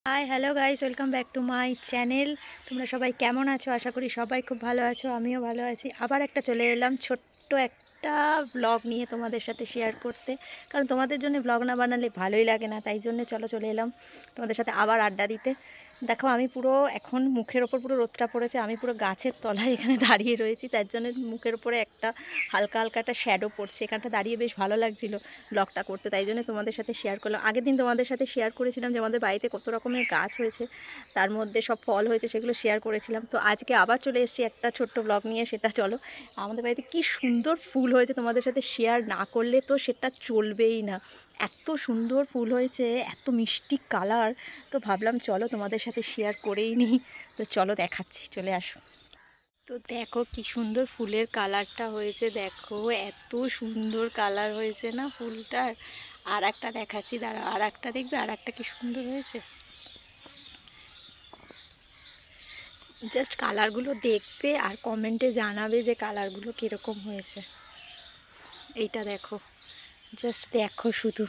Hi hello guys, welcome back to my channel. তোমরা সবাই কেমন আছো? আশা করি সবাই খুব ভালো আছো, আমিও ভালো আছি। আবার একটা চলে এলাম ছোট্ট একটা ব্লগ নিয়ে তোমাদের সাথে শেয়ার করতে, কারণ তোমাদের জন্য ব্লগ না বানালে ভালোই লাগে না। তাই জন্য চলে এলাম তোমাদের সাথে আবার আড্ডা দিতে। দেখো, আমি পুরো এখন মুখের ওপর পুরো রোদটা পড়েছে, আমি পুরো গাছের তলায় এখানে দাঁড়িয়ে রয়েছি। তার জন্য মুখের ওপরে একটা হালকা হালকা একটা শ্যাডো পড়ছে। এখানটা দাঁড়িয়ে বেশ ভালো লাগছিলো ব্লগটা করতে, তাই জন্য তোমাদের সাথে শেয়ার করলাম। আগের দিন তোমাদের সাথে শেয়ার করেছিলাম যে আমাদের বাড়িতে কত রকমের গাছ হয়েছে, তার মধ্যে সব ফল হয়েছে, সেগুলো শেয়ার করেছিলাম। তো আজকে আবার চলে এসেছি একটা ছোট্ট ব্লগ নিয়ে। সেটা চলো, আমাদের বাড়িতে কি সুন্দর ফুল হয়েছে, তোমাদের সাথে শেয়ার না করলে তো সেটা চলবেই না। এত সুন্দর ফুল হয়েছে, এত মিষ্টি কালার, তো ভাবলাম চলো তোমাদের সাথে শেয়ার করেই নিই। তো চলো দেখাচ্ছি, চলে আসো। তো দেখো কি সুন্দর ফুলের কালারটা হয়েছে, দেখো এত সুন্দর কালার হয়েছে না ফুলটার। আর একটা দেখাচ্ছি, দাঁড়াও, আর একটা দেখবে, আর একটা কি সুন্দর হয়েছে। জাস্ট কালারগুলো দেখবে আর কমেন্টে জানাবে যে কালারগুলো কীরকম হয়েছে। এইটা দেখো, জাস্ট দেখো শুধু,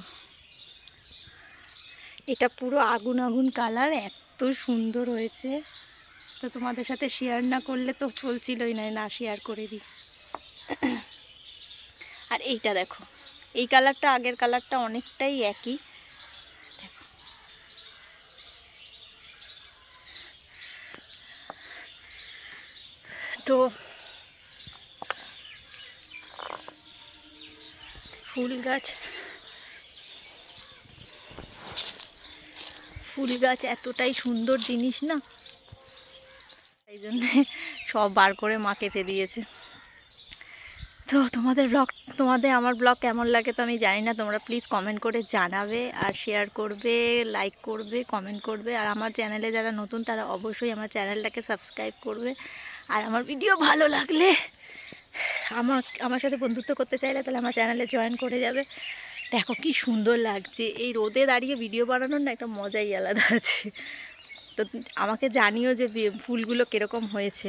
এটা পুরো আগুন আগুন কালার, এত সুন্দর হয়েছে। তো তোমাদের সাথে শেয়ার না করলে তো চলছিলই না, না শেয়ার করে দিই। আর এইটা দেখো, এই কালারটা আগের কালারটা অনেকটাই একই। দেখো, তো ফুল গাছ এতটাই সুন্দর জিনিস না, তাই জন্যে সব বার করে মা কেটে দিয়েছে। তো তোমাদের আমার ব্লগ কেমন লাগে তো আমি জানি না, তোমরা প্লিজ কমেন্ট করে জানাবে, আর শেয়ার করবে, লাইক করবে, কমেন্ট করবে। আর আমার চ্যানেলে যারা নতুন তারা অবশ্যই আমার চ্যানেলটাকে সাবস্ক্রাইব করবে। আর আমার ভিডিও ভালো লাগলে আমার সাথে বন্ধুত্ব করতে চাইলে তাহলে আমার চ্যানেলে জয়েন করে যাবে। দেখো কি সুন্দর লাগছে, এই রোদে দাঁড়িয়ে ভিডিও বানানোর না একটা মজাই আলাদা আছে। তো আমাকে জানিও যে ফুলগুলো কীরকম হয়েছে।